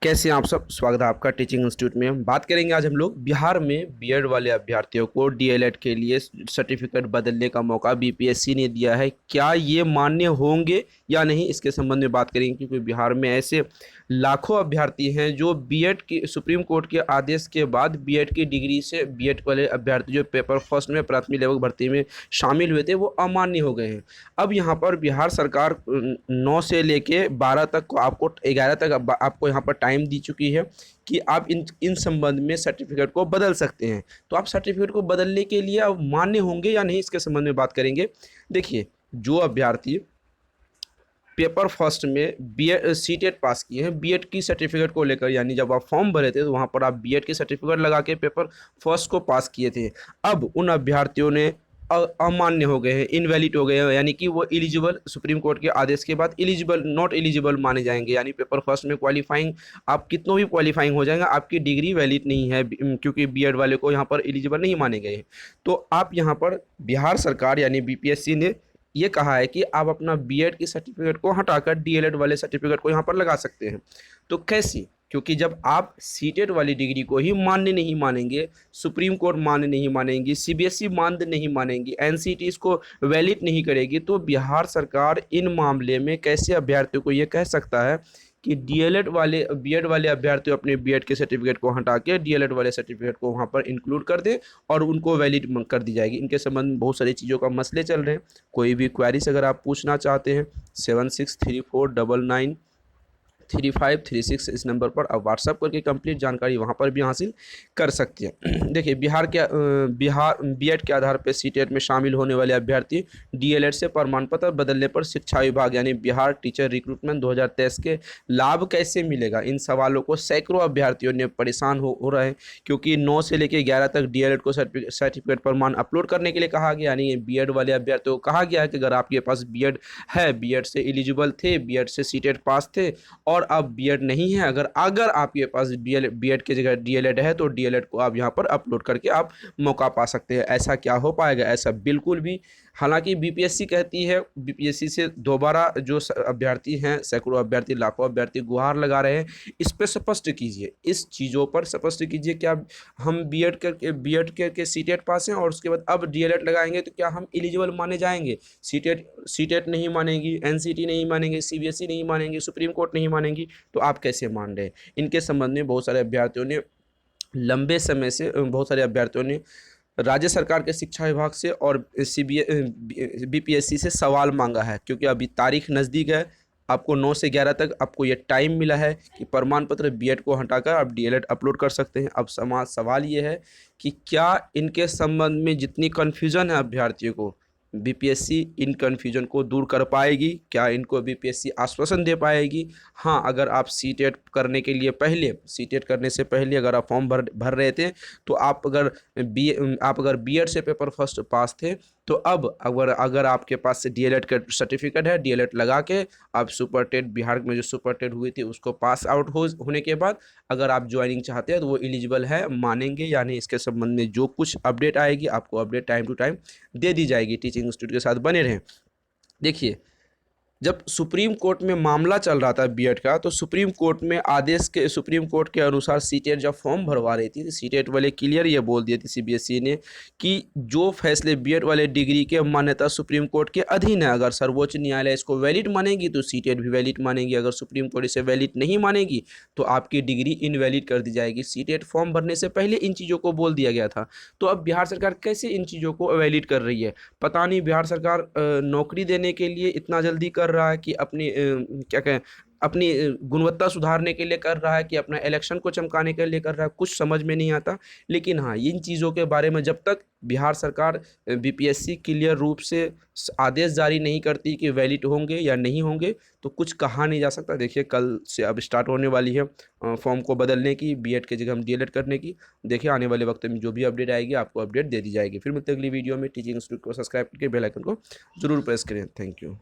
कैसे हैं आप सब। स्वागत है आपका टीचिंग इंस्टीट्यूट में। बात करेंगे आज हम लोग बिहार में बीएड वाले अभ्यर्थियों को डीएलएड के लिए सर्टिफिकेट बदलने का मौका बीपीएससी ने दिया है। क्या ये मान्य होंगे या नहीं, इसके संबंध में बात करेंगे, क्योंकि बिहार में ऐसे लाखों अभ्यर्थी हैं जो बीएड की सुप्रीम कोर्ट के आदेश के बाद बीएड की डिग्री से बीएड वाले अभ्यर्थी जो पेपर फर्स्ट में प्राथमिक लेवल भर्ती में शामिल हुए थे वो अमान्य हो गए हैं। अब यहाँ पर बिहार सरकार 9 से लेके 12 तक को आपको 11 तक आपको यहाँ पर टाइम दी चुकी है कि आप इन संबंध में सर्टिफिकेट को बदल सकते हैं। तो आप सर्टिफिकेट को बदलने के लिए अब मान्य होंगे या नहीं, इसके संबंध में बात करेंगे। देखिए, जो अभ्यर्थी पेपर फर्स्ट में बीएड सीटेट पास किए हैं बीएड की सर्टिफिकेट को लेकर, यानी जब आप फॉर्म भरे थे तो वहाँ पर आप बीएड की सर्टिफिकेट लगा के पेपर फर्स्ट को पास किए थे, अब उन अभ्यर्थियों ने अमान्य हो गए हैं, इनवैलिड हो गए हैं, यानी कि वो एलिजिबल सुप्रीम कोर्ट के आदेश के बाद एलिजिबल नॉट एलिजिबल माने जाएंगे। यानी पेपर फर्स्ट में क्वालिफाइंग आप कितनों भी क्वालिफाइंग हो जाएंगे, आपकी डिग्री वैलिड नहीं है, क्योंकि बीएड वाले को यहाँ पर एलिजिबल नहीं माने गए हैं। तो आप यहाँ पर बिहार सरकार यानी बीपीएससी ने ये कहा है कि आप अपना बीएड की सर्टिफिकेट को हटाकर डीएलएड वाले सर्टिफिकेट को यहाँ पर लगा सकते हैं। तो कैसे? क्योंकि जब आप सीटेट वाली डिग्री को ही मान्य नहीं मानेंगे, सुप्रीम कोर्ट मान्य नहीं मानेंगी, सीबीएसई मान्य नहीं मानेंगी, एनसीटी इसको वैलिड नहीं करेगी, तो बिहार सरकार इन मामले में कैसे अभ्यर्थियों को ये कह सकता है कि डीएलएड वाले बीएड वाले अभ्यर्थी अपने बीएड के सर्टिफिकेट को हटा के डीएलएड वाले सर्टिफिकेट को वहाँ पर इंक्लूड कर दें और उनको वैलिड कर दी जाएगी। इनके संबंध में बहुत सारी चीज़ों का मसले चल रहे हैं। कोई भी क्वेरीज अगर आप पूछना चाहते हैं 7634993536 इस नंबर पर आप व्हाट्सअप करके कंप्लीट जानकारी वहाँ पर भी हासिल कर सकते हैं। देखिए, बिहार बीएड के आधार पर सीटेट में शामिल होने वाले अभ्यर्थी डीएलएड से प्रमाण पत्र बदलने पर शिक्षा विभाग यानी बिहार टीचर रिक्रूटमेंट 2023 के लाभ कैसे मिलेगा, इन सवालों को सैकड़ों अभ्यर्थियों ने परेशान हो रहे हैं, क्योंकि 9 से लेकर 11 तक डीएलएड को सर्टिफिकेट प्रमाण अपलोड करने के लिए कहा गया। यानी बीएड वाले अभ्यर्थियों को कहा गया है कि अगर आपके पास बीएड है, बीएड से एलिजिबल थे, बीएड से सीटेट पास थे और अब बीएड नहीं है, अगर आपके पास बीएड की जगह डीएलएड है तो डीएलएड को आप यहाँ पर अपलोड करके आप मौका पा सकते हैं। ऐसा क्या हो पाएगा? ऐसा बिल्कुल भी। हालांकि बीपीएससी कहती है, बीपीएससी से दोबारा जो अभ्यर्थी हैं, सैकड़ों अभ्यर्थी, लाखों अभ्यर्थी गुहार लगा रहे हैं, इस पर स्पष्ट कीजिए, इस चीज़ों पर स्पष्ट कीजिए। क्या हम बीएड करके सीटेट पास हैं और उसके बाद अब डीएलएड लगाएंगे तो क्या हम एलिजिबल माने जाएंगे? सीटेट नहीं मानेगी, एनसीटी नहीं मानेंगे, सीबीएसई नहीं मानेंगे, सुप्रीम कोर्ट नहीं मानेंगी, तो आप कैसे मान रहे हैं? इनके संबंध में बहुत सारे अभ्यर्थियों ने लंबे समय से राज्य सरकार के शिक्षा विभाग से और बीपीएससी से सवाल मांगा है, क्योंकि अभी तारीख नज़दीक है। आपको 9 से 11 तक आपको ये टाइम मिला है कि प्रमाण पत्र बीएड को हटाकर आप डीएलएड अपलोड कर सकते हैं। अब सवाल ये है कि क्या इनके संबंध में जितनी कन्फ्यूज़न है अभ्यर्थियों को, बीपीएससी इन कन्फ्यूजन को दूर कर पाएगी? क्या इनको बीपीएससी आश्वासन दे पाएगी? हाँ, अगर आप सीटेट करने के लिए सीटेट करने से पहले अगर आप फॉर्म भर रहे थे तो आप अगर बीएड से पेपर फर्स्ट पास थे तो अब अगर आपके पास से डीएलएड का सर्टिफिकेट है, डीएलएड लगा के आप सुपर टेट, बिहार में जो सुपर टेट हुई थी उसको पास आउट होने के बाद अगर आप ज्वाइनिंग चाहते हैं तो वो एलिजिबल है, मानेंगे या नहीं, इसके संबंध में जो कुछ अपडेट आएगी आपको अपडेट टाइम टू टाइम दे दी जाएगी। टीचिंग इंस्टीट्यूट के साथ बने रहें। देखिए, जब सुप्रीम कोर्ट में मामला चल रहा था बीएड का, तो सुप्रीम कोर्ट के अनुसार सीटेट जब फॉर्म भरवा रही थी तो सीटेट वाले क्लियर ये बोल दिए थे सीबीएसई ने कि जो फैसले बीएड वाले डिग्री के मान्यता सुप्रीम कोर्ट के अधीन है, अगर सर्वोच्च न्यायालय इसको वैलिड मानेगी तो सीटेट भी वैलिड मानेगी, अगर सुप्रीम कोर्ट इसे वैलिड नहीं मानेगी तो आपकी डिग्री इनवैलिड कर दी जाएगी। सीटेट फॉर्म भरने से पहले इन चीज़ों को बोल दिया गया था। तो अब बिहार सरकार कैसे इन चीज़ों को वैलिड कर रही है? पता नहीं बिहार सरकार नौकरी देने के लिए इतना जल्दी कर रहा है कि अपनी गुणवत्ता सुधारने के लिए कर रहा है कि अपना इलेक्शन को चमकाने के लिए कर रहा है, कुछ समझ में नहीं आता। लेकिन हाँ, इन चीज़ों के बारे में जब तक बिहार सरकार बीपीएससी क्लियर रूप से आदेश जारी नहीं करती कि वैलिड होंगे या नहीं होंगे तो कुछ कहा नहीं जा सकता। देखिए, कल से अब स्टार्ट होने वाली है फॉर्म को बदलने की, बीएड की जगह हम डीएलएड करने की। देखिए, आने वाले वक्त में जो भी अपडेट आएगी आपको अपडेट दे दी जाएगी। फिर मिलते हैं अगली वीडियो में। टीचिंग इंस्टीट्यूट को सब्सक्राइब करके बेल आइकन को जरूर प्रेस करें। Thank you.